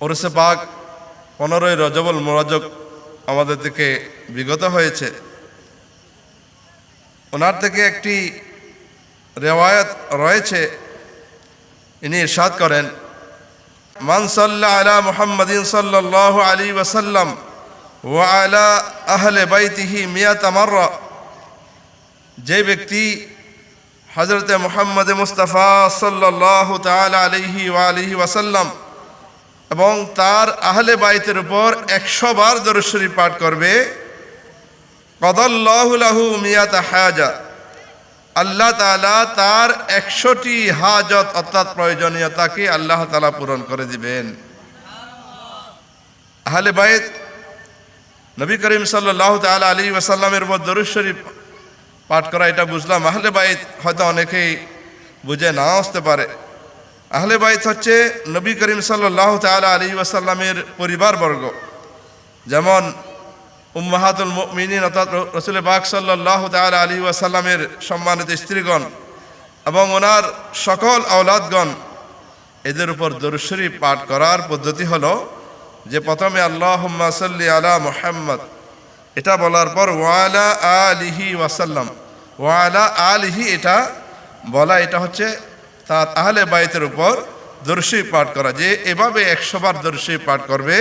ওরসে পাক 15ই রজবুল মুবারক আমাদের থেকে বিগত হয়েছে। ওনার থেকে একটি রিওয়ায়াত রয়েছে, ইনি ইরশাদ করেন, মান সাল্লা আলা মুহাম্মাদিন সাল্লাল্লাহু আলাইহি ওয়াসাল্লাম ওয়া আলা আহলে বাইতিহি মিয়াতা মাররা, যে ব্যক্তি হযরতে মুহাম্মদ মুস্তাফা সাল্লাল্লাহু তাআলা আলাইহি ওয়া আলিহি ওয়াসাল্লাম এবং তার আহলে বাইতের উপর 100 বার দরুদ শরীফ পাঠ করবে, কদাল্লাহু লাহু মিয়াতা হাজা, আল্লাহ তাআলা তার 100টি হাজত অর্থাৎ প্রয়োজনীয়তাকে আল্লাহ তাআলা পূরণ করে দিবেন। আহলে বাইত নবী করিম সাল্লাল্লাহু তাআলা আলাইহি ওয়াসাল্লামের উপর দরুদ শরীফ পাঠ করা, এটা বুঝলাম। আহলে বাইত হয়তো অনেকেই বুঝে না আসতে পারে। আহলে বাইত হচ্ছে নবী করিম সাল্লাল্লাহু তাআলা আলাইহি ওয়াসাল্লামের পরিবারবর্গ, যেমন উম্মাহাতুল মুমিনিন অর্থাৎ রাসূল পাক সাল্লাল্লাহু তাআলা আলাইহি ওয়াসাল্লামের সম্মানিত স্ত্রীগণ এবং ওনার সকল আওলাদগণ, এদের উপর দরুদ শরীফ পাঠ করার পদ্ধতি হলো যে প্রথমে আল্লাহুম্মা সাল্লি আলা মুহাম্মদ এটা বলার পর ওয়ালা আলিহি ওয়াসাল্লাম, ওয়ালা আলিহি এটা বলা, এটা হচ্ছে তার আহলে বাইতের উপর দরুদ শরীফ পাঠ করা। যে এভাবে 100 বার দরুদ শরীফ পাঠ করবে,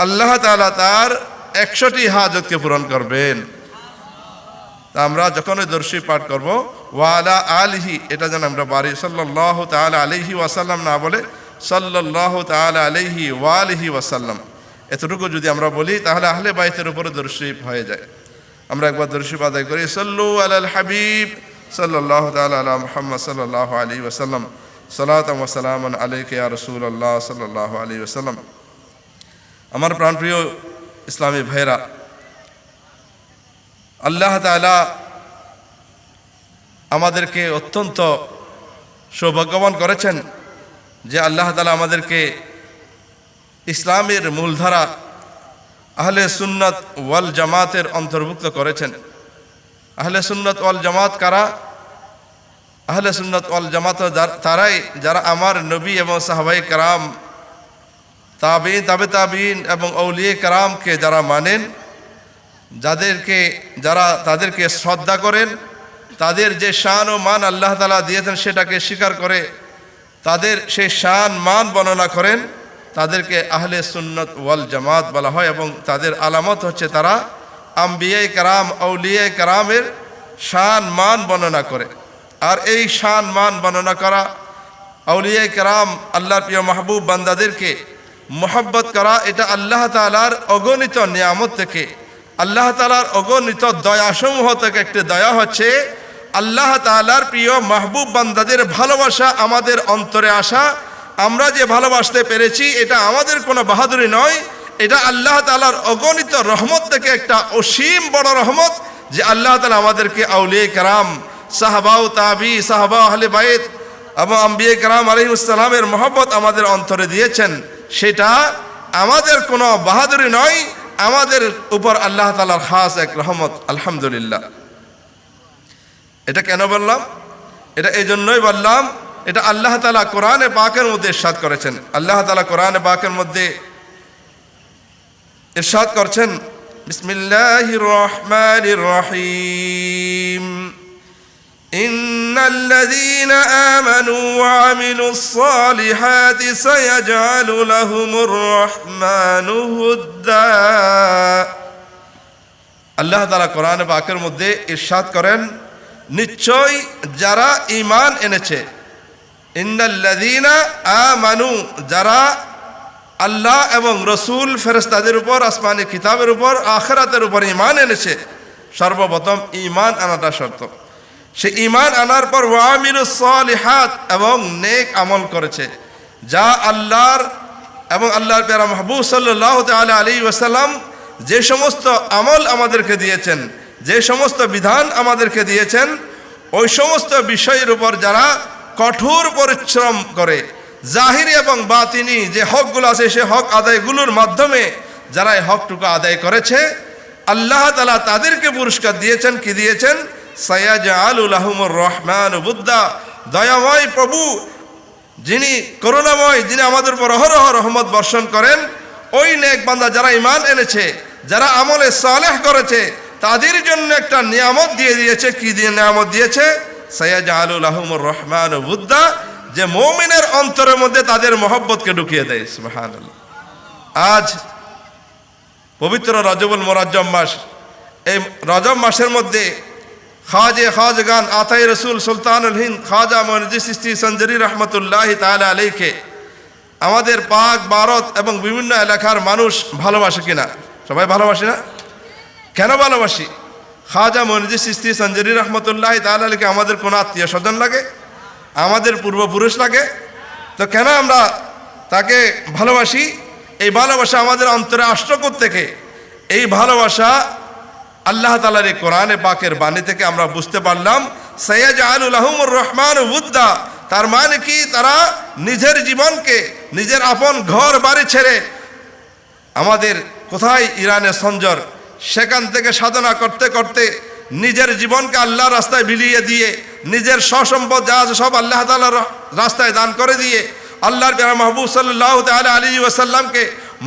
আল্লাহ তাআলা তার 100টি হাজতকে পূরণ করবেন। তা আমরা যখন ওই দরুদ শরীফ পাঠ করব, ওয়ালা আলিহি এটা যেন আমরা বাড়ি সাল্লাল্লাহু তাআলা আলাইহি ওয়াসাল্লাম না বলে সাল্লাল্লাহু তাআলা আলাইহি ওয়া আলিহি ওয়াসাল্লাম, এতটুকু যদি আমরা বলি তাহলে আহলে বাইতের উপরে দরুদ শরীফ হয়ে যায়। আমরা একবার দরুদ শরীফ আদায় করি, সাল্লু আলাল হাবিব সাল্লাল্লাহু তাআলা আলা মুহাম্মদ সাল্লাল্লাহু আলাইহি ওয়াসাল্লাম, সালাতাম ওয়া সালামান আলাইকা ইয়া রাসূলুল্লাহ সাল্লাল্লাহু আলাইহি ওয়াসাল্লাম। আমার প্রাণপ্রিয় ইসলামী ভাইরা, আল্লাহ তাআলা আমাদেরকে অত্যন্ত সৌভাগ্যবান করেছেন যে আল্লাহ তাআলা আমাদেরকে ইসলামের মূলধারা আহলে সুন্নাত ওয়াল জামাতের অন্তর্ভুক্ত করেছেন। আহলে সুন্নাত ওয়াল জামাত কারা? আহলে সুন্নাত ওয়াল জামাত তারাই যারা আমার নবী এবং সাহাবায়ে কেরাম, তাবিঈন, তাবে তাবিঈন এবং আউলিয়া কেরামকে যারা মানেন, যারা তাদেরকে শ্রদ্ধা করেন, তাদের যে শান ও মান আল্লাহ তাআলা দিয়েছেন সেটাকে স্বীকার করে তাদের সেই শান মান বর্ণনা করেন, তাদেরকে আহলে সুন্নাত ওয়াল জামাত বলা হয়। এবং তাদের আলামত হচ্ছে তারা আম্বিয়ায়ে কেরাম, আউলিয়ায়ে কেরামের শান মান বর্ণনা করে। আর এই শান মান বর্ণনা করা, আউলিয়ায়ে কেরাম আল্লাহর প্রিয় মাহবুব বান্দাদেরকে মোহাব্বত করা, এটা আল্লাহ তাআলার অগণিত নিয়ামত থেকে, আল্লাহ তাআলার অগণিত দয়াসমূহ থেকে একটি দয়া হচ্ছে আল্লাহ তাআলার প্রিয় মাহবুব বান্দাদের ভালোবাসা আমাদের অন্তরে আসা। আমরা যে ভালোবাসতে পেরেছি এটা আমাদের কোনো বাহাদুরি নয়, এটা আল্লাহ তাআলার অগণিত রহমত থেকে একটা অসীম বড় রহমত যে আল্লাহ তাআলা আমাদেরকে আউলিয়া কেরাম, সাহাবা ও তাবি, সাহাবা আহলে বাইত এবং আম্বিয়া কেরাম আলাইহিস সালামের মহব্বত আমাদের অন্তরে দিয়েছেন। সেটা আমাদের কোনো বাহাদুরি নয়, আমাদের উপর আল্লাহ তাআলার খাস এক রহমত। আলহামদুলিল্লাহ। এটা কেন বললাম? এটা এই জন্যই বললাম, এটা আল্লাহ তাআলা কোরআনে পাকের মধ্যে ইরশাদ করেছেন। আল্লাহ তাআলা কোরআনে পাকের মধ্যে ইরশাদ করছেন, বিসমিল্লাহির রহমানির রহিম, ইন্নাল্লাযীনা আমানু ওয়া আমিলুস সালিহাতি সায়াজআলু লাহুমুর রহমানু হুদ্দা। আল্লাহ তাআলা কোরআনে পাকের মধ্যে ইরশাদ করেন, নিশ্চয় যারা ঈমান এনেছে, ইন্নাল্লাযীনা আমানু, যারা আল্লাহ এবং রসুল ফেরেশতাদের উপর, আসমানি কিতাবের উপর, আখিরাতের উপর ঈমান এনেছে। সর্বপ্রথম ঈমান আনাটা শর্ত। সে ঈমান আনার পর ওয়া আমিলুস সালিহাত, এবং নেক আমল করেছে, যা আল্লাহর এবং আল্লাহর প্যারা মাহবুব সাল্লাল্লাহু তাআলা আলাইহি ওয়াসাল্লাম যে সমস্ত আমল আমাদেরকে দিয়েছেন, যে সমস্ত বিধান আমাদেরকে দিয়েছেন, ওই সমস্ত বিষয়ের উপর যারা কঠোর পরিশ্রম করে, জাহিরি এবং বাতিনি যে হকগুলো আছে সে হক আদায়গুলোর মাধ্যমে যারা এই হকটুকু আদায় করেছে, আল্লাহ তাআলা তাদেরকে পুরস্কার দিয়েছেন। কি দিয়েছেন? সায়াজআলু লাহুমুর রহমানু বুদ্দা, দয়াময় প্রভু যিনি করুণাময়, যিনি আমাদের উপর অহরহ রহমত বর্ষণ করেন, ওই নেক বান্দা যারা ঈমান এনেছে, যারা আমলে সালেহ করেছে, তাদের জন্য একটা নিয়ামত দিয়ে দিয়েছে। কি দিয়ে নিয়ামত দিয়েছে? সায়াজআলু লাহুমুর রহমানু উদ্দা, যে মুমিনের অন্তরের মধ্যে তাদের মহব্বতকে ঢুকিয়ে দেয়। সুবহানাল্লাহ। আজ পবিত্র রজবুল মুরাজ্জম মাস, এই রজব মাসের মধ্যে খাজগান আতাই রসুল সুলতানুল হিন্দ খাজা মঈনুদ্দিন চিশতি সঞ্জরি রহমতুল্লাহি তাআলা আলাইহিকে আমাদের পাক ভারত এবং বিভিন্ন এলাকার মানুষ ভালোবাসে কিনা? সবাই ভালোবাসে না? কেন ভালোবাসি? খাজা মঈনুদ্দিন চিশতি সঞ্জরি রহমতুল্লাহি তাআলা আলাইহিকে আমাদের কোনো আত্মীয় স্বজন লাগে? আমাদের পূর্বপুরুষ লাগে? তো কেন আমরা তাকে ভালোবাসি? এই ভালোবাসা আমাদের অন্তরে আসলো থেকে। এই ভালোবাসা আল্লাহ তাআলার এই কোরআনে পাকের বাণী থেকে আমরা বুঝতে পারলাম। সায়াজআলু লাহুমুর রহমানু উদ্দা, তার মানে কি? তারা নিজের জীবনকে, নিজের আপন ঘর বাড়ি ছেড়ে, আমাদের কোথায় ইরানে সঞ্জর, সেখান থেকে সাধনা করতে করতে নিজের জীবনকে আল্লাহর রাস্তায় বিলিয়ে দিয়ে, নিজের সসম্পদ যা আছে সব আল্লাহ তাআলার রাস্তায় দান করে দিয়ে, আল্লাহর প্রিয় মাহবুব সাল্লাল্লাহু তাআলা আলাইহি ওয়াসাল্লামকে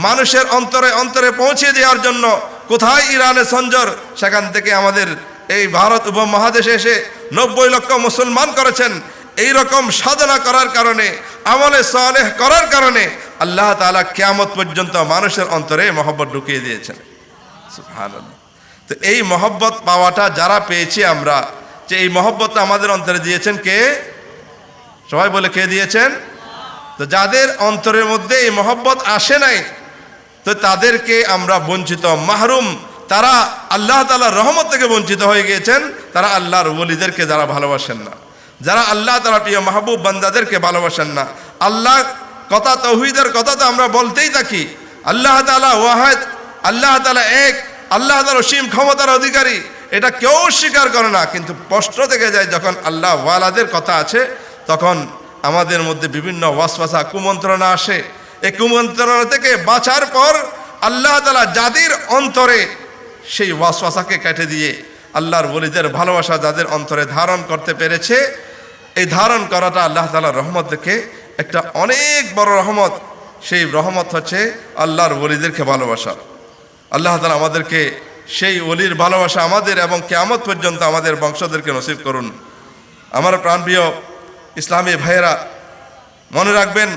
মানুষের অন্তরে অন্তরে পৌঁছে দেওয়ার জন্য কোথায় ইরানে সঞ্জর, সেখান থেকে আমাদের এই ভারত উপমহাদেশে এসে 90 লক্ষ মুসলমান করেছেন। এই রকম সাধনা করার কারণে, আমলে সালেহ করার কারণে আল্লাহ তাআলা কিয়ামত পর্যন্ত মানুষের অন্তরে মহব্বত ঢুকিয়ে দিয়েছেন। সুবহানাল্লাহ। তো এই মহব্বত পাওয়াটা যারা পেয়েছি আমরা, যে এই মহব্বতটা আমাদের অন্তরে দিয়েছেন কে? সবাই বলে, কে দিয়েছেন? তো যাদের অন্তরের মধ্যে এই মহব্বত আসে নাই, তো তাদেরকে আমরা বঞ্চিত, মাহরুম, তারা আল্লাহ তাআলার রহমত থেকে বঞ্চিত হয়ে গিয়েছেন। তারা আল্লাহর ওলিদেরকে যারা ভালোবাসেন না, যারা আল্লাহ তাআলার প্রিয় মাহবুব বান্দাদেরকে ভালোবাসেন না। আল্লাহ কথা, তৌহিদের কথা তো আমরা বলতেই থাকি, আল্লাহ তাআলা ওয়াহিদ, আল্লাহ তাআলা এক, আল্লাহ তাআলা অসীম ক্ষমতার অধিকারী, এটা কেউ স্বীকার করে না। কিন্তু প্রশ্ন থেকে যায় যখন আল্লাহ ওয়ালাদের কথা আছে, তখন আমাদের মধ্যে বিভিন্ন ওয়াসওয়াসা, কুমন্ত্রণা আসে। এই কুমন্ত্রণা থেকে বাঁচার পর আল্লাহ তাআলা যাদের অন্তরে সেই ওয়াসওয়াসাকে কেটে দিয়ে আল্লাহর ওলিদের ভালোবাসা যাদের অন্তরে ধারণ করতে পেরেছে, এই ধারণ করাটা আল্লাহ তাআলার রহমত থেকে একটা অনেক বড় রহমত। সেই রহমত হচ্ছে আল্লাহর ওলিদেরকে ভালোবাসা। আল্লাহ তাআলা আমাদেরকে সেই ওলির ভালোবাসা আমাদের এবং কিয়ামত পর্যন্ত আমাদের বংশধরকে নসিব করুন। আমার প্রাণপ্রিয় ইসলামী ভাইয়েরা, মনে রাখবেন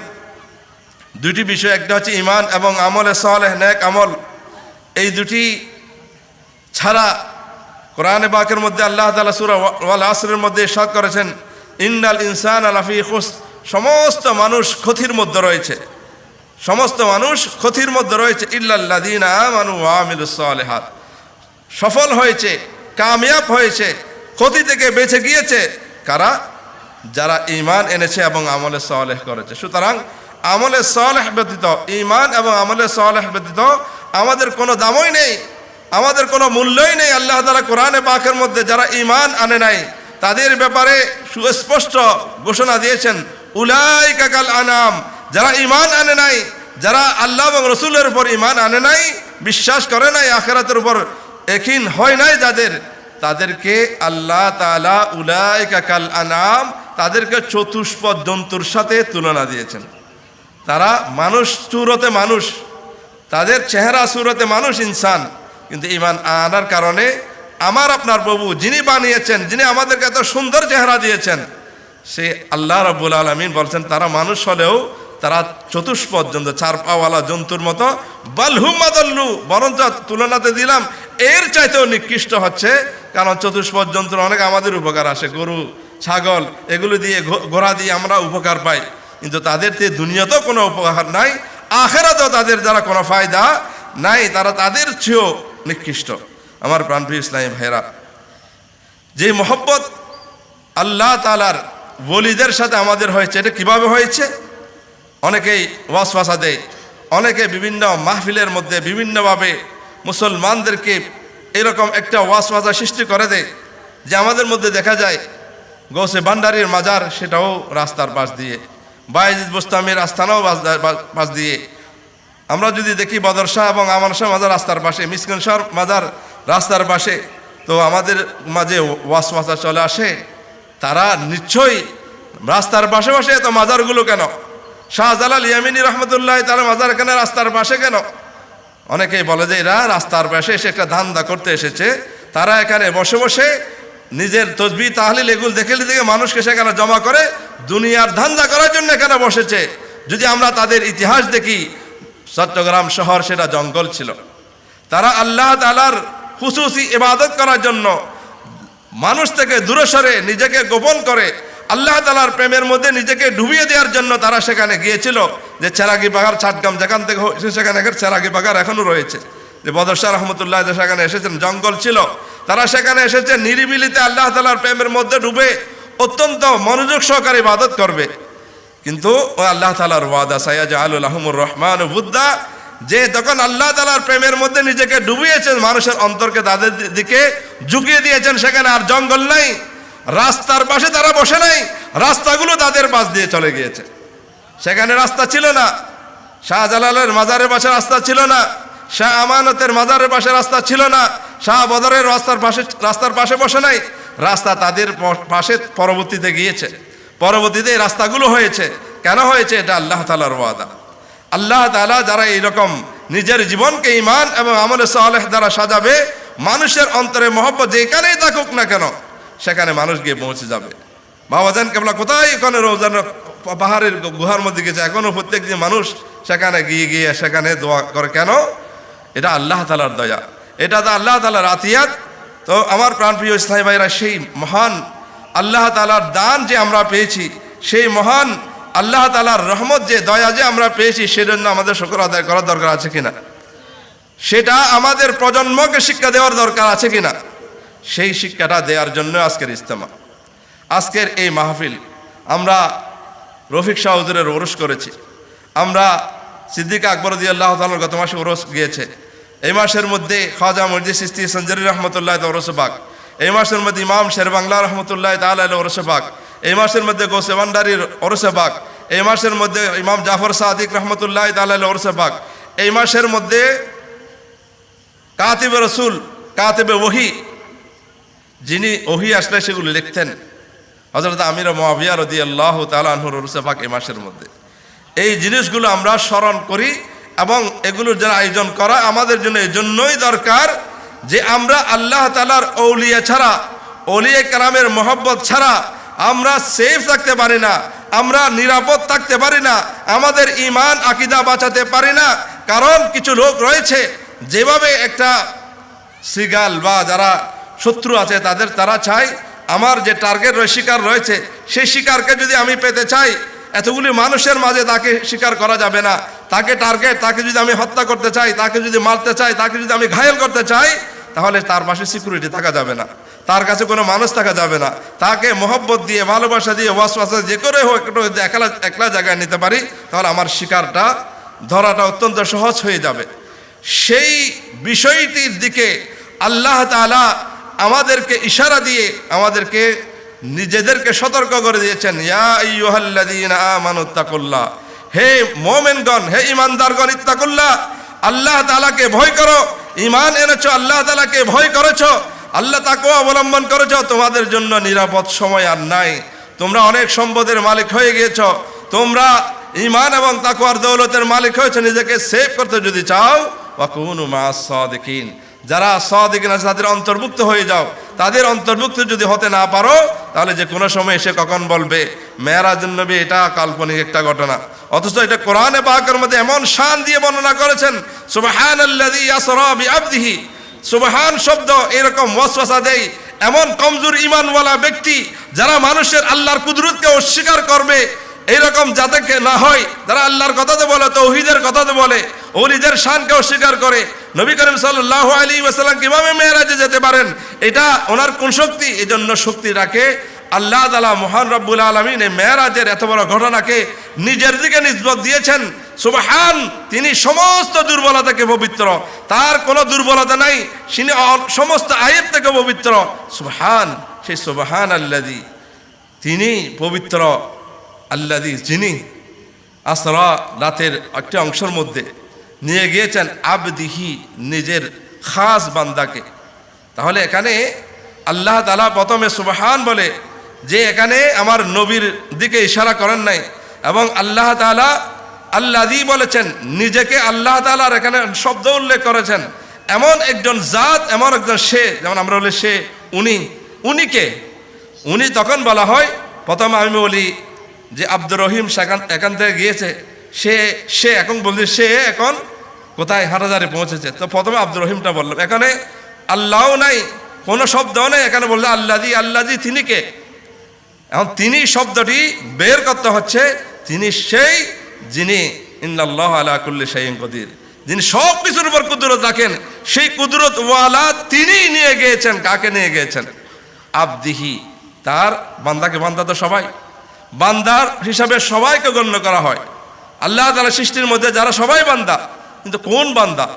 দুটি বিষয়, একটা হচ্ছে ঈমান এবং আমলে সালেহ, নেক আমল। এই দুটি ছাড়া কোরআনে পাকের মধ্যে আল্লাহ তাআলা সূরা ওয়াল আসরের মধ্যে ইরশাদ করেছেন, ইন্নাল ইনসানা লাফি খুসর, সমস্ত মানুষ ক্ষতির মধ্যে রয়েছে, সমস্ত মানুষ ক্ষতির মধ্যে রয়েছে, ইল্লাল্লাযীনা আমানু ওয়া আমিলুস সালিহাত। সফল হয়েছে, কামিয়াব হয়েছে, ক্ষতি থেকে বেঁচে গিয়েছে কারা? যারা ঈমান এনেছে এবং আমলে সালেহ করেছে। সুতরাং আমলে সালেহ ব্যতীত, ঈমান এবং আমলে সালেহ ব্যতীত আমাদের কোনো দামই নেই, আমাদের কোনো মূল্যই নেই। আল্লাহ তাআলা কোরআনে পাকের মধ্যে যারা ঈমান আনে নাই তাদের ব্যাপারে সুস্পষ্ট ঘোষণা দিয়েছেন, উলাইকা কাল আনাম। যারা ঈমান আনে নাই, যারা আল্লাহ এবং রসুলের উপর ঈমান আনে নাই, বিশ্বাস করে নাই, আখিরাতের উপর ইয়াকিন হয় নাই যাদের, তাদেরকে আল্লাহ তাআলা উলাইকা কাল আনাম, তাদেরকে চতুষ্পদ জন্তুর সাথে তুলনা দিয়েছেন। তারা মানুষ সুরতে মানুষ, তাদের চেহারা সুরতে মানুষ, ইনসান, কিন্তু ঈমান আনার কারণে আমার আপনার প্রভু যিনি বানিয়েছেন, যিনি আমাদেরকে এত সুন্দর চেহারা দিয়েছেন, সে আল্লাহ রাব্বুল আলামিন বলছেন তারা মানুষ হলেও তারা চতুষ্পদ জন্তু, চার পাওয়ালা জন্তুর মতো, বালহুম আদাল্লু, বরঞ্চ তুলনাতে দিলাম এর চাইতেও নিকৃষ্ট হচ্ছে। কারণ চতুষ্পদ জন্তুর অনেক আমাদের উপকার আসে, গরু, ছাগল, এগুলো দিয়ে, ঘোড়া দিয়ে আমরা উপকার পাই, কিন্তু তাদের দুনিয়াতেও কোনো উপকার নাই, আখিরাতেও তাদের দ্বারা কোনো ফায়দা নাই, তারা তাদের চেয়েও নিকৃষ্ট। আমার প্রাণপ্রিয় ইসলামী ভাইরা, যে মহব্বত আল্লাহ তাআলার ওলিদের সাথে আমাদের হয়েছে, এটা কিভাবে হয়েছে? অনেকেই ওয়াসওয়াসা দেয়, অনেকে বিভিন্ন মাহফিলের মধ্যে বিভিন্নভাবে মুসলমানদেরকে এরকম একটা ওয়াসওয়াসা সৃষ্টি করে দেয় যে আমাদের মধ্যে দেখা যায় গৌসে ভান্ডারীর মাজার, সেটাও রাস্তার পাশ দিয়ে, বায়েজিদ বোস্তামির আস্তানাও পাশ দিয়ে। আমরা যদি দেখি বদর শাহ এবং আমান শাহ মাজার রাস্তার পাশে, মিসকিন শাহ মাজার রাস্তার পাশে, তো আমাদের মাঝে ওয়াসওয়াসা চলে আসে, তারা নিশ্চয়ই রাস্তার পাশে পাশে এত মাজারগুলো কেন? শাহজালাল ইয়ামিনী রহমতুল্লাহ তার মাজার এখানে রাস্তার পাশে কেন? অনেকেই বলে যে এরা রাস্তার পাশে এসে একটা ধান্দা করতে এসেছে, তারা এখানে বসে বসে নিজের তসবিহ তাহলিল এগুলো দেখে দেখে মানুষকে সেখানে জমা করে দুনিয়ার ধান্দা করার জন্য এখানে বসেছে। যদি আমরা তাদের ইতিহাস দেখি, চট্টগ্রাম শহর সেটা জঙ্গল ছিল। তারা আল্লাহ তাআলার খুশুসি ইবাদত করার জন্য মানুষ থেকে দূরে সরে নিজেকে গোপন করে আল্লাহ তাআলার প্রেমের মধ্যে নিজেকে ডুবিয়ে দেওয়ার জন্য তারা সেখানে গিয়েছিল। যে চেরাগি বাগার ছাটগাম যেখান থেকে সেখানে চেরাগি বাগার এখনো রয়েছে, যে বদর শাহ রহমতুল্লাহ সেখানে এসেছেন, জঙ্গল ছিল। তারা সেখানে এসেছে নিরিবিলিতে আল্লাহ তাআলার প্রেমের মধ্যে ডুবে অত্যন্ত মনোযোগ সহকারে ইবাদত করবে। কিন্তু ও আল্লাহ তাআলার ওয়াদা সায়াজআলু লাহুমুর রহমানু বুদ্দা, যে তখন আল্লাহ তাআলার প্রেমের মধ্যে নিজেকে ডুবিয়েছেন, মানুষের অন্তরকে তাদের দিকে ঝুঁকিয়ে দিয়েছেন, সেখানে আর জঙ্গল নাই, রাস্তার পাশে তারা বসে নাই, রাস্তাগুলো তাদের পাশ দিয়ে চলে গিয়েছে। সেখানে রাস্তা ছিল না, শাহজালালের মাজারের পাশে রাস্তা ছিল না, শাহ আমানতের মাজারের পাশে রাস্তা ছিল না, শাহ বদরের রাস্তার পাশে বসে নাই, রাস্তা তাদের পাশে পরবর্তীতে গিয়েছে। পরবর্তীতে এই রাস্তাগুলো হয়েছে। কেন হয়েছে? এটা আল্লাহ তাআলার ওয়াদা। আল্লাহ তাআলা যারা এইরকম নিজের জীবনকে ঈমান এবং আমলে সালেহ দ্বারা সাজাবে, মানুষের অন্তরে মহব্বত যেখানেই থাকুক না কেন সেখানে মানুষ গিয়ে পৌঁছে যাবে। বাবাজান কেবলা কোথায় এখানে রোজান পাহাড়ের গুহার মধ্যে গেছে, এখনো প্রত্যেক দিন মানুষ সেখানে গিয়ে সেখানে দোয়া করে। কেন? এটা আল্লাহ তাআলার দয়া, এটা তো আল্লাহ তাআলার আতিয়াত। তো আমার প্রাণপ্রিয় ইসলামী ভাইরা, সেই মহান আল্লাহ তাআলার দান যে আমরা পেয়েছি, সেই মহান আল্লাহ তাআলার রহমত যে দয়া যে আমরা পেয়েছি, সেজন্য আমাদের শুকর আদায় করার দরকার আছে কিনা? সেটা আমাদের প্রজন্মকে শিক্ষা দেওয়ার দরকার আছে কিনা? সেই শিক্ষাটা দেওয়ার জন্য আজকের ইজতেমা, আজকের এই মাহফিল। আমরা রফিক শাহ হুজুরের ওরস করেছি, আমরা সিদ্দিক আকবর রাদিয়াল্লাহু তাআলা গত মাসে ওরস গিয়েছে। এই মাসের মধ্যে খাজা মুর্শিদ চিশতি সঞ্জরি রহমতুল্লাহ ওরস পাক, এই মাসের মধ্যে ইমাম শের বাংলা রহমতুল্লাহ তাআলা ওরস পাক, এই মাসের মধ্যে গোসে ভান্ডারীর ওরস পাক, এই মাসের মধ্যে ইমাম জাফর সাদিক রহমতুল্লাহ তাআলা ওরস পাক, এই মাসের মধ্যে কাতিবে রসুল, কাতিবে ওহী, যিনি ওহী আসলে সেগুলো লিখতেন, হযরত আমির মুআবিয়া রাদিয়াল্লাহু তাআলা আনহুর ওরস পাক এই মাসের মধ্যে। এই জিনিসগুলো আমরা স্মরণ করি এবং এগুলোর যারা আয়োজন করা আমাদের জন্য এই জন্যই দরকার যে আমরা আল্লাহ তাআলার আউলিয়া ছাড়া, আউলিয়া কেরামের মহব্বত ছাড়া আমরা সেফ থাকতে পারি না, আমরা নিরাপদ থাকতে পারি না, আমাদের ঈমান আকীদা বাঁচাতে পারি না। কারণ কিছু লোক রয়েছে যেভাবে একটা সিগাল বা যারা শত্রু আছে তারা চায় আমার যে টার্গেট শিকার রয়েছে সেই শিকারকে যদি আমি পেতে চাই, এতগুলি মানুষের মাঝে তাকে শিকার করা যাবে না। তাকে টার্গেট, তাকে যদি আমি হত্যা করতে চাই, তাকে যদি মারতে চাই, তাকে যদি আমি ঘায়েল করতে চাই, তাহলে তার পাশে সিকিউরিটি থাকা যাবে না, তার কাছে কোনো মানুষ থাকা যাবে না। তাকে মহব্বত দিয়ে, ভালোবাসা দিয়ে, ওয়াসওয়াসা যে করে হোক একটু একলা জায়গায় নিতে পারি, তাহলে আমার শিকারটা ধরাটা অত্যন্ত সহজ হয়ে যাবে। সেই বিষয়টির দিকে আল্লাহ তাআলা আমাদেরকে ইশারা দিয়ে আমাদেরকে নিজেদেরকে সতর্ক করে দিয়েছেন, ইয়া আইয়ুহাল্লাযীনা আমানুত্তাকুল্লাহ, হে মুমিনগণ, হে ঈমানদারগণ, ইত্তাকুল্লাহ, আল্লাহ তাআলাকে ভয় করো। ঈমান এনেছো, আল্লাহ তাআলাকে ভয় করেছো, আল্লাহ তাকওয়া অবলম্বন করেছো, তোমাদের জন্য নিরাপদ সময় আর নাই। তোমরা অনেক সম্পদের মালিক হয়ে গিয়েছো, তোমরা ঈমান এবং তাকওয়ার দৌলতের মালিক হয়েছো। নিজেকে সেভ করতে যদি চাও, ওয়াকুনু মা'আস সাদিকিন, যারা সাদিকিন আছে তাদের অন্তর্ভুক্ত হয়ে যাও। তাদের অন্তর্ভুক্ত যদি হতে না পারো, তাহলে যে কোনো সময় এসে কখন বলবে মেরাজুন নবী এটা কাল্পনিক একটা ঘটনা, অথচ এটা কোরআনে পাকের মধ্যে এমন শান দিয়ে বর্ণনা করেছেন, সুবহানাল্লাযী ইসরা বিআবদিহি। সুবহান শব্দ এরকম ওয়াসওয়াসা দেয় এমন কমজোর ঈমানওয়ালা ব্যক্তি যারা মানুষের আল্লাহর কুদরতকে অস্বীকার করবে, এইরকম যাদেরকে না হয়, যারা আল্লাহর কথাতে বলে, তাওহীদের কথাতে বলে, ওলিদের শানকে অস্বীকার করে। নবী করিম সাল্লাল্লাহু আলাইহি ওয়াসাল্লাম কিভাবে মেরাজে যেতে পারেন? এটা ওনার কোন শক্তি? এজন্য শক্তি রাখে আল্লাহ তাআলা মহান রব্বুল আলামিন এই মেরাজের এত বড় ঘটনাকে নিজের দিকে নিসবত দিয়েছেন। সুবহান, তিনি সমস্ত দুর্বলতা থেকে পবিত্র, তার কোনো দুর্বলতা নাই, তিনি সমস্ত আয়াত থেকে পবিত্র। সুবহান, সেই সুবহান আল্লাযী, তিনি পবিত্র, আল্লাযী যিনি আসরা রাতের একটা অংশের মধ্যে নিয়ে গিয়েছেন আবদিহি, নিজের খাস বান্দাকে। তাহলে এখানে আল্লাহ তাআলা প্রথমে সুবহান বলে যে এখানে আমার নবীর দিকে ইশারা করেন নাই, এবং আল্লাহ তাআলা আল্লাযী বলেছেন, নিজেকে আল্লাহ তাআলার এখানে শব্দ উল্লেখ করেছেন। এমন একজন জাত, এমন একজন সে, যেমন আমরা বলি সে, উনিকে উনি তখন বলা হয়, প্রথমে আমি বলি যে আব্দুর রহিম এখান থেকে গিয়েছে, সে এখন বলছি সে এখন কোথায় হাটাজারে পৌঁছেছে। তো প্রথমে আব্দুর রহিমটা বললাম, এখানে আল্লাহও নাই, কোনো শব্দও নেই, এখানে বললে আল্লাযী তিনি কে? এখন তিনি শব্দটি বের করতে হচ্ছে, তিনি সেই যিনি ইন্নাল্লাহা আলা কুল্লি শাইইন কদির, যিনি সব কিছুর উপর কুদরত রাখেন, সেই কুদরত ওয়ালা তিনি নিয়ে গিয়েছেন। কাকে নিয়ে গিয়েছেন? আবদিহি, তার বান্দাকে। বান্দা তো সবাই বান্দার হিসাবে সবাইকে গণ্য করা হয়। আল্লাহ তাআলা সৃষ্টির মধ্যে যারা সবাই বান্দা, কিন্তু কোন বান্দা?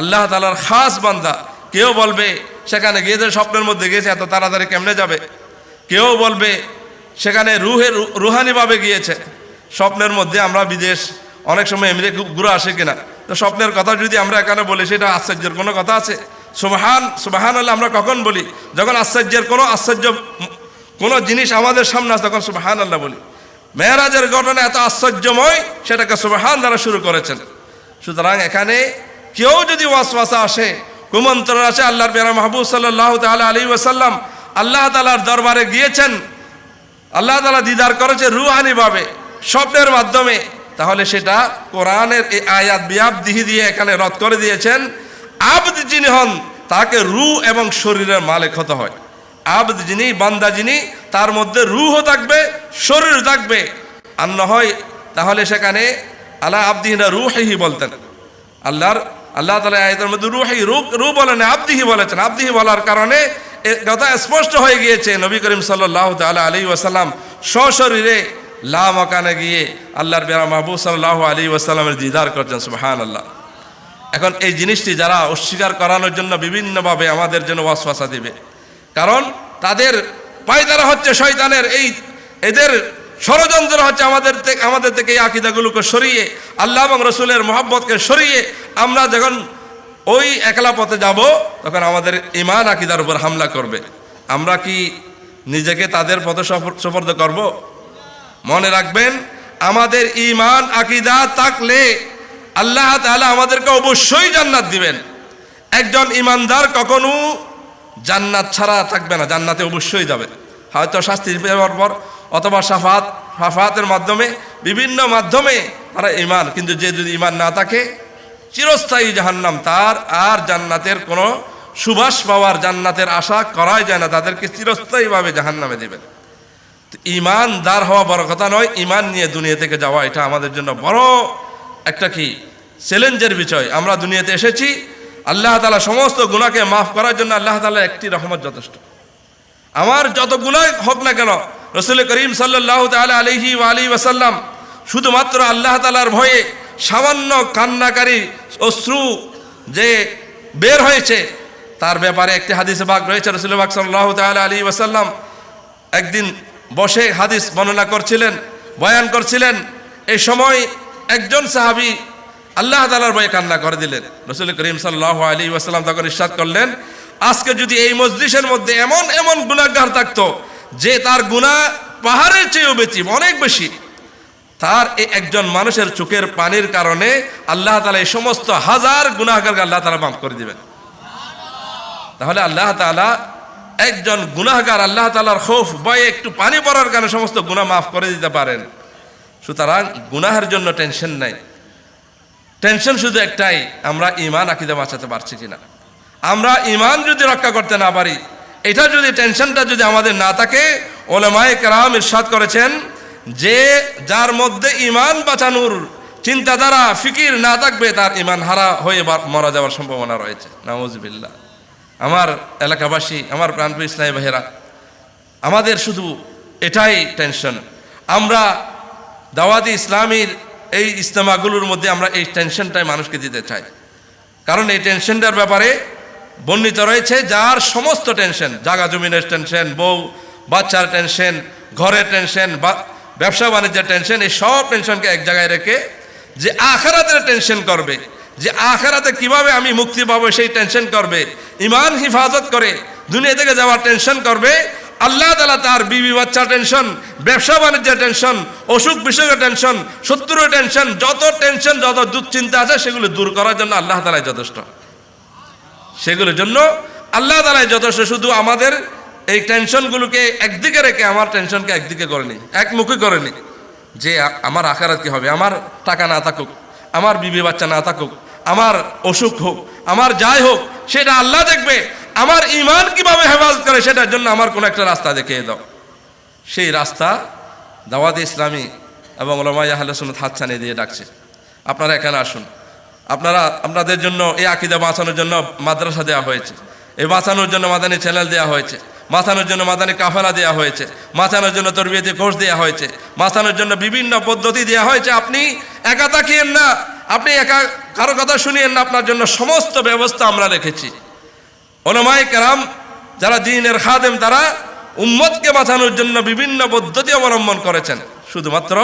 আল্লাহ তাআলার খাস বান্দা। কেউ বলবে সেখানে গিয়েছে, স্বপ্নের মধ্যে গিয়েছে, এত তাড়াতাড়ি কেমনে যাবে? কেউ বলবে সেখানে রুহানিভাবে গিয়েছে। স্বপ্নের মধ্যে আমরা বিদেশ অনেক সময় এমনি ঘুরে আসে কিনা, তো স্বপ্নের কথা যদি আমরা এখানে বলি, সেটা আশ্চর্যের কোনো কথা আছে? সুবহানাল্লাহ আমরা কখন বলি? যখন আশ্চর্যের কোনো জিনিস আমাদের সামনে আসে তখন সুবহানাল্লাহ বলি। মেরাজের ঘটনা এত আশ্চর্যময়, সেটাকে সুবহান দ্বারা শুরু করেছেন। সুতরাং এখানে কেউ যদি ওয়াসওয়াসা আসে, কুমন্ত্রণ আসে, আল্লাহর প্যারা মাহবুব সাল্লাল্লাহু তাআলা আলাইহি ওয়াসাল্লাম আল্লাহ তাআলার দরবারে গিয়েছেন, আল্লাহ তাআলা দিদার করেছে রুহানিভাবে, স্বপ্নের মাধ্যমে, তাহলে সেটা কোরআনের এই আয়াত বিআবদিহি দিয়ে এখানে রদ করে দিয়েছেন। আবদ যিনি হন, তাকে রূহ এবং শরীরের মালিক হতে হয়। আবদ যিনি, বান্দা যিনি, তার মধ্যে রূহও থাকবে, শরীর থাকবে। আর না হয় তাহলে সেখানে আলা আবদিহিনা রূহিহি বলতেন। আল্লাহ তাআলা আয়াতের মধ্যে রূহ বলেন, আবদিহি বলেছেন। আবদিহি বলার কারণে কথা স্পষ্ট হয়ে গিয়েছে, নবী করিম সাল্লাল্লাহু তাআলা আলাইহি ওয়াসাল্লাম সশরীরে লা মাকানে গিয়ে আল্লাহর প্যারা মাহবুব সাল্লাল্লাহু আলাইহি ওয়াসাল্লামের দিদার করছেন। সুবহানাল্লাহ। এখন এই জিনিসটি যারা অস্বীকার করানোর জন্য বিভিন্নভাবে আমাদের জন্য ওয়াসওয়াসা দিবে, কারণ তাদের পায়তারা হচ্ছে শয়তানের, এদের ষড়যন্ত্র হচ্ছে আমাদের থেকে এই আকীদাগুলোকে সরিয়ে, আল্লাহ এবং রসুলের মহব্বতকে সরিয়ে আমরা যখন ওই একলা পথে যাব, তখন আমাদের ঈমান আকীদার উপর হামলা করবে। আমরা কি নিজেকে তাদের পথে সুপর্দ করব? মনে রাখবেন, আমাদের ঈমান আকীদা থাকলে আল্লাহ তাআলা আমাদেরকে অবশ্যই জান্নাত দিবেন। একজন ঈমানদার কখনো জান্নাত ছাড়া থাকবে না, জান্নাতে অবশ্যই যাবে। হয়তো শাস্তি পাওয়ার পর, অথবা শাফাতের মাধ্যমে, বিভিন্ন মাধ্যমে তারা ঈমান, কিন্তু যে যদি ঈমান না থাকে, চিরস্থায়ী জাহান্নাম। তার আর জান্নাতের কোনো সুবাস পাওয়ার, জান্নাতের আশা করাই যায় না, তাদেরকে চিরস্থায়ীভাবে জাহান্নামে দেবেন। ঈমানদার হওয়া বড় কথা নয়, ঈমান নিয়ে দুনিয়া থেকে যাওয়া এটা আমাদের জন্য বড় একটা কি চ্যালেঞ্জের বিষয়। আমরা দুনিয়াতে এসেছি আল্লাহ তাআলা সমস্ত গুনাহকে মাফ করার জন্য। আল্লাহ তাআলা একটি রহমত যথেষ্ট। আমার যত গুনাহ হোক না কেন, রাসূল করিম সাল্লাল্লাহু তাআলা আলাইহি ওয়া আলিহি ওয়াসাল্লাম শুধুমাত্র আল্লাহ তাআলার ভয়ে সামান্য কান্নাকারী অশ্রু যে বের হয়েছে, তার ব্যাপারে একটি হাদিসে পাক রয়েছে। রাসূল পাক সাল্লাল্লাহু তাআলা আলাইহি ওয়াসাল্লাম একদিন বসে হাদিস বর্ণনা করছিলেন, বয়ান করছিলেন। এই সময় একজন সাহাবী আল্লাহ তাআলার ভয়ে কান্না করে দিলেন। রাসূল করিম সাল্লাল্লাহু আলাইহি ওয়াসাল্লাম তখন ইরশাদ করলেন, আজকে যদি এই মজলিসের মধ্যে এমন এমন গুনাহগার থাকতো যে তার গুনাহ পাহাড়ের চেয়েও বেশি, অনেক বেশি, তার এই একজন মানুষের চোখের পানির কারণে আল্লাহ তাআলা এই সমস্ত হাজার গুনাহগারকে আল্লাহ তাআলা মাফ করে দিবেন। তাহলে আল্লাহ তাআলা একজন গুনাহগার, আল্লাহ তাআলার খৌফ, ভয়ে একটু পানি পড়ার কারণে সমস্ত গুনাহ মাফ করে দিতে পারেন। সুতরাং গুনাহের জন্য টেনশন নাই, টেনশন শুধু একটাই, আমরা ঈমান আকীদা বাঁচাতে পারছি কিনা। আমরা ঈমান যদি রক্ষা করতে না পারি, এটা যদি টেনশনটা যদি আমাদের না থাকে, উলামায়ে কেরাম ইরশাদ করেছেন যে যার মধ্যে ঈমান বাঁচানোর চিন্তাধারা, ফিকির না থাকবে, তার ঈমান হারা হয়ে মারা যাওয়ার সম্ভাবনা রয়েছে। নাউযুবিল্লাহ। আমার এলাকাবাসী, আমার প্রাণপ্রিয় ইসলামী ভাইয়েরা, আমাদের শুধু এটাই টেনশন। আমরা দাওয়াতি ইসলামীর এই ইজতেমাগুলোর মধ্যে আমরা এই টেনশনটাই মানুষকে দিতে চাই। কারণ এই টেনশনটার ব্যাপারে বর্ণিত রয়েছে, যার সমস্ত টেনশন, জাগা জমিনের টেনশন, বউ বাচ্চার টেনশন, ঘরের টেনশন, ব্যবসা বাণিজ্যের টেনশন, এই সব টেনশনকে এক জায়গায় রেখে যে আখিরাতের টেনশন করবে, যে আখিরাতে কিভাবে আমি মুক্তি পাবো সেই টেনশন করবে, ঈমান হিফাজত করে দুনিয়া থেকে যাওয়ার টেনশন করবে, আল্লাহ তাআলা তার বিবি বাচ্চা টেনশন, ব্যবসা বাণিজ্যের টেনশন, অসুখ বিসুখের টেনশন, শত্রুর টেনশন, যত টেনশন যত দুশ্চিন্তা আছে সেগুলো দূর করার জন্য আল্লাহ তাআলাই যথেষ্ট। সেগুলোর জন্য আল্লাহ তাআলাই যথেষ্ট। শুধু আমাদের এই টেনশনগুলোকে একদিকে রেখে আমার টেনশনকে একদিকে করেনি, একমুখী করেনি যে আমার আখিরাত কি হবে, আমার টাকা না থাকুক, আমার বিবি বাচ্চা না থাকুক, আমার অসুখ হোক, আমার যাই হোক, সেটা আল্লাহ দেখবে। আমার ঈমান কিভাবে হেফাজত করে সেটার জন্য আমার কোনো একটা রাস্তা দেখিয়ে দাও। সেই রাস্তা দাওয়াতে ইসলামী এবং উলামায়ে আহলে সুন্নাত হাতছানি দিয়ে ডাকছে, আপনারা এখানে আসুন। আপনাদের জন্য এই আকীদা বাঁচানোর জন্য মাদ্রাসা দেওয়া হয়েছে, এই বাঁচানোর জন্য মাদানী চ্যানেল দেওয়া হয়েছে, বাঁচানোর জন্য মাদানী কাফেলা দেওয়া হয়েছে, বাঁচানোর জন্য তরবিয়তি কোর্স দেওয়া হয়েছে, বাঁচানোর জন্য বিভিন্ন পদ্ধতি দেওয়া হয়েছে। আপনি একা তাকিয়েন না, আপনি একা কারো কথা শুনিয়েন না, আপনার জন্য সমস্ত ব্যবস্থা আমরা রেখেছি। উলামায়ে কেরাম যারা দ্বীনের খাদেম তারা উম্মতকে বাঁচানোর জন্য বিভিন্ন পদ্ধতি অবলম্বন করেছেন, শুধুমাত্র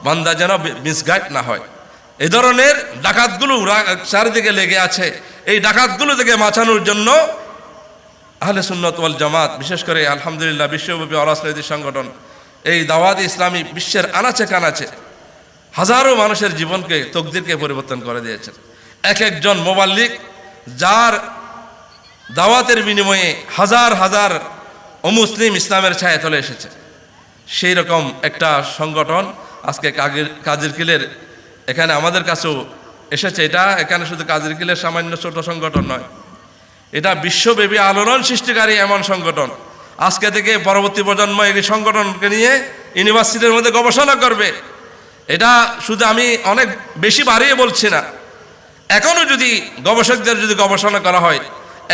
বান্দা যেন মিসগাইড না হয়। এই ধরনের ডাকাতগুলো চারিদিকে লেগে আছে, এই ডাকাতগুলো থেকে বাঁচানোর জন্য আহলে সুন্নাত ওয়াল জামাত, বিশেষ করে আলহামদুলিল্লাহ বিশ্বব্যাপী অরাজনৈতিক সংগঠন এই দাওয়াত ইসলামী বিশ্বের আনাচে কানাচে হাজারো মানুষের জীবনকে, তকদিরকে পরিবর্তন করে দিয়েছেন। এক একজন মুবাল্লিগ যার দাওয়াতের বিনিময়ে হাজার হাজার অমুসলিম ইসলামের ছায়া তলে এসেছে, সেই রকম একটা সংগঠন আজকে কাজিরকিলের এখানে আমাদের কাছেও এসেছে। এটা এখানে শুধু কাজিরকিলের সামান্য ছোট সংগঠন নয়, এটা বিশ্বব্যাপী আলোড়ন সৃষ্টিকারী এমন সংগঠন। আজকে থেকে পরবর্তী প্রজন্ম এই সংগঠনকে নিয়ে ইউনিভার্সিটির মধ্যে গবেষণা করবে। এটা শুধু আমি অনেক বেশি বাড়িয়ে বলছি না, এখনও যদি গবেষকদের যদি গবেষণা করা হয়,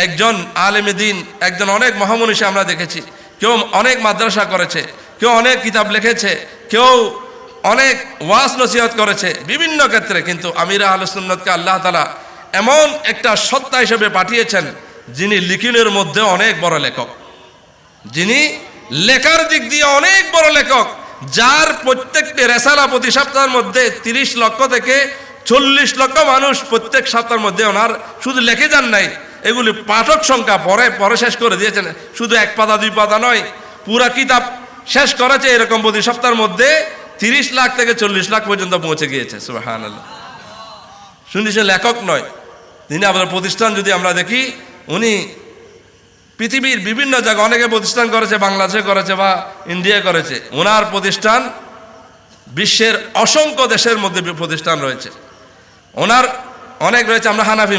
একজন আলেমে দ্বীন, একজন অনেক মহামনীষী আমরা দেখেছি, কেউ অনেক মাদ্রাসা করেছে, কেউ অনেক কিতাব লিখেছে, কেউ অনেক ওয়াজ নসিহত করেছে বিভিন্ন ক্ষেত্রে, কিন্তু আমির আহলে সুন্নাতকে আল্লাহ তাআলা এমন একটা সত্তা হিসেবে পাঠিয়েছেন যিনি লিখনের মধ্যে অনেক বড় লেখক, যিনি লেখার দিক দিয়ে অনেক বড় লেখক, যার প্রত্যেকটি রেসালা প্রতি সপ্তাহের মধ্যে 30 লক্ষ থেকে 40 লক্ষ মানুষ প্রত্যেক সপ্তাহের মধ্যে ওনার শুধু লিখে যান নাই, এগুলি পাঠক সংখ্যা পরে শেষ করে দিয়েছেন। শুধু 1 পাতা 2 পাতা নয়, পুরা কিতাব শেষ করেছে। এরকম প্রতি সপ্তাহের মধ্যে 30 লাখ থেকে 40 লাখ পর্যন্ত পৌঁছে গিয়েছে। সুবহানাল্লাহ। শুনি সে লেখক নয়, তিনি আপনার প্রতিষ্ঠান যদি আমরা দেখি, উনি পৃথিবীর বিভিন্ন জায়গায় অনেকে প্রতিষ্ঠান করেছে, বাংলাদেশে করেছে বা ইন্ডিয়া করেছে। ওনার প্রতিষ্ঠান বিশ্বের অসংখ্য দেশের মধ্যে প্রতিষ্ঠান রয়েছে। ওনার অনেক রয়েছে। আমরা হানাফি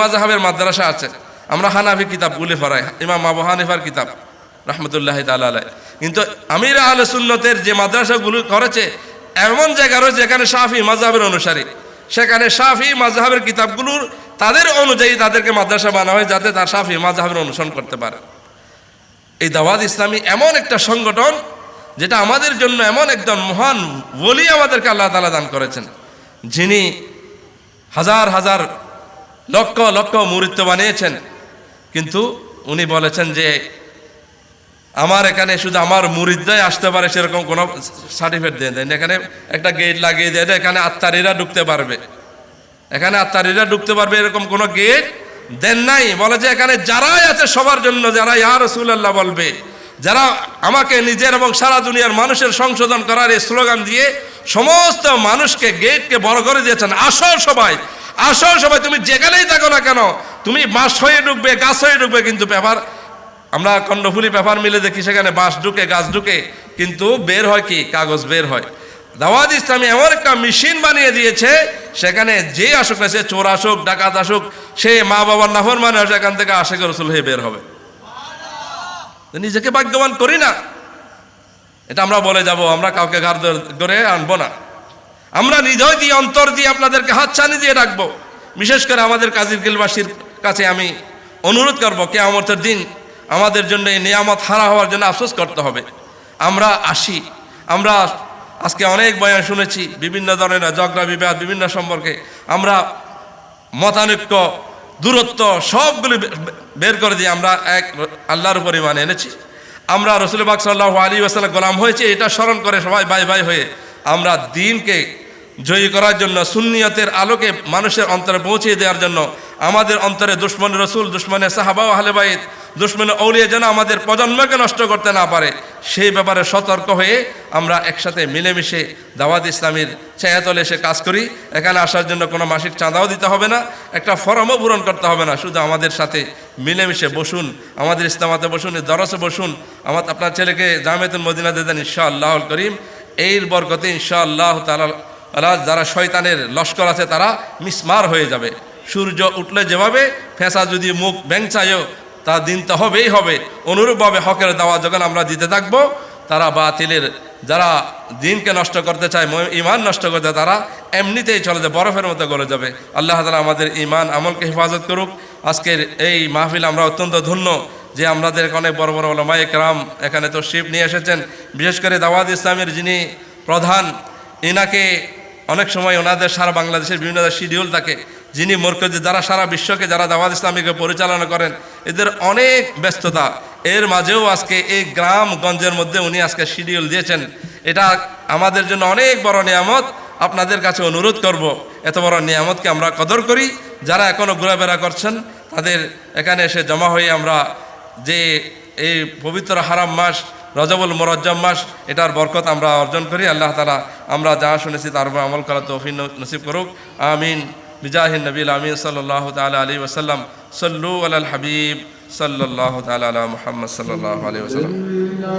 মাযহাবের মাদ্রাসা আছে, আমরা হানাফি কিতাবগুলি পড়াই, ইমাম আবু হানিফার কিতাব রাহমাতুল্লাহি তাআলা আলাইহি। কিন্তু আমির আহলে সুন্নতের যে মাদ্রাসাগুলো করেছে, এমন জায়গা রয়েছে যেখানে শাফি মাযহাবের অনুসারী, সেখানে শাফি মাযহাবের কিতাবগুলোর তাদের অনুযায়ী তাদেরকে মাদ্রাসা বানানো হয়, যাতে তার শাফি মাযহাবের অনুসরণ করতে পারে। এই দাওয়াত ইসলামী এমন একটা সংগঠন যেটা আমাদের জন্য এমন একজন মহান ওলি আমাদেরকে আল্লাহ তাআলা দান করেছেন, যিনি হাজার হাজার লক্ষ লক্ষ মুরিদ বানিয়েছেন। কিন্তু উনি বলেছেন যে আমার এখানে শুধু আমার মুরিদরাই আসতে পারে, সেরকম কোনো সার্টিফিকেট দিয়ে দেন। এখানে একটা গেট লাগিয়ে দেয়, এখানে আত্মারিরা ঢুকতে পারবে, এখানে আত্মারিরা ঢুকতে পারবে, এরকম কোনো গেট দেন নাই। বলে যে এখানে যারাই আছে সবার জন্য, যারা ইয়া রাসূলুল্লাহ বলবে, যারা আমাকে নিজের এবং সারা দুনিয়ার মানুষের সংশোধন করার এই স্লোগান দিয়ে সমস্ত মানুষকে গেটকে বড় করে দিয়েছেন। আসো সবাই, তুমি যেখানেই থাকো না কেন, তুমি বাঁশ হয়ে ঢুকবে, গাছ হয়ে ঢুকবে। কিন্তু পেপার, আমরা কর্ণফুলী পেপার মিলে দেখি, সেখানে বাঁশ ঢুকে, গাছ ঢুকে, কিন্তু বের হয় কি? কাগজ বের হয়। দাওয়াত ইসলামী এমন একটা মেশিন বানিয়ে দিয়েছে, সেখানে যে আসুক না, সে চোর আসুক, ডাকাত আসুক, সে মা বাবার নাফরমান আসে, এখান থেকে আশিক রাসূল হয়ে বের হবে। নিজেকে ভাগ্যবান করি না, এটা আমরা বলে যাব, আমরা কাউকে ঘাড় ধরে আনবো না। আমরা হৃদয় দিয়ে, অন্তর দিয়ে আপনাদেরকে হাতছানি দিয়ে রাখবো। বিশেষ করে আমাদের কাজিরকিলবাসীর কাছে আমি অনুরোধ করবো, কিয়ামতের দিন আমাদের জন্য এই নিয়ামত হারা হওয়ার জন্য আফসোস করতে হবে। আমরা আজকে অনেক বয়ান শুনেছি, বিভিন্ন ধরনের ঝগড়া বিবাদ, বিভিন্ন সম্পর্কে আমরা মতানৈক্য, দূরত্ব সবগুলি বের করে দিয়ে আমরা এক আল্লাহর উপর ঈমান এনেছি। আমরা রাসূল পাক সাল্লাল্লাহু আলাইহি ওয়াসাল্লাম গোলাম হয়েছে, এটা স্মরণ করে সবাই ভাই ভাই হয়ে আমরা দ্বীনকে জয়ী করার জন্য, সুন্নিয়তের আলোকে মানুষের অন্তরে পৌঁছে দেওয়ার জন্য আমাদের অন্তরে দুশ্মন রসুল, দুশ্মনে সাহাবা ও আহলে বাইত, দুশ্মনে আউলিয়া যেন আমাদের প্রজন্মকে নষ্ট করতে না পারে, সেই ব্যাপারে সতর্ক হয়ে আমরা একসাথে মিলেমিশে দাওয়াত ইসলামীর ছায়াতলে এসে কাজ করি। এখানে আসার জন্য কোনো মাসিক চাঁদাও দিতে হবে না, একটা ফরমও পূরণ করতে হবে না, শুধু আমাদের সাথে মিলেমিশে বসুন, আমাদের ইস্তেমাতে বসুন, দরসে বসুন। আপনার ছেলেকে জামিয়াতুল মদিনাতে দেন ইনশাআল্লাহুল করিম। এর বরকতে ইনশাআল্লাহ তাআলা যারা শয়তানের লস্কর আছে তারা মিসমার হয়ে যাবে। সূর্য উঠলে যেভাবে ফেঁসা যদি মুখ ব্যাংচায়ও তা দিন তো হবেই হবে, অনুরূপভাবে হকের দাওয়া যখন আমরা দিতে থাকবো, তারা বাতিলের যারা দিনকে নষ্ট করতে চায়, ইমান নষ্ট করতে, তারা এমনিতেই চলে যাবে, বরফের মতো গলে যাবে। আল্লাহ তাআলা আমাদের ইমান আমলকে হেফাজত করুক। আজকের এই মাহফিল আমরা অত্যন্ত ধন্য যে আমাদের অনেক বড় বড় উলামায়ে কেরাম এখানে তশরিফ নিয়ে এসেছেন। বিশেষ করে দাওয়াত ইসলামের যিনি প্রধান, ইনাকে অনেক সময় ওনাদের সারা বাংলাদেশের বিভিন্ন শিডিউল থাকে, যিনি মরকজে যারা সারা বিশ্বকে যারা দাওয়াত ইসলামীকে পরিচালনা করেন, এদের অনেক ব্যস্ততা, এর মাঝেও আজকে এই গ্রামগঞ্জের মধ্যে উনি আজকে শিডিউল দিয়েছেন। এটা আমাদের জন্য অনেক বড় নিয়ামত। আপনাদের কাছে অনুরোধ করব, এত বড় নিয়ামতকে আমরা কদর করি। যারা এখনও ঘোরাফেরা করছেন তাদের এখানে এসে জমা হয়ে আমরা যে এই পবিত্র হারাম মাস রজবুল মুরজ্জম মাস, এটার বরকত আমরা অর্জন করি। আল্লাহ তাআলা আমরা যা শুনেছি তার উপর আমল করার তৌফিক নসিব করুক। আমিন। বিজাহিন নবীল আমিন সাল্লাল্লাহু তাআলা আলাইহি ওয়াসাল্লাম। সাল্লু আলাল হাবিব সাল্লাল্লাহু তাআলা আলা মুহাম্মদ সাল্লাল্লাহু আলাইহি ওয়াসাল্লাম।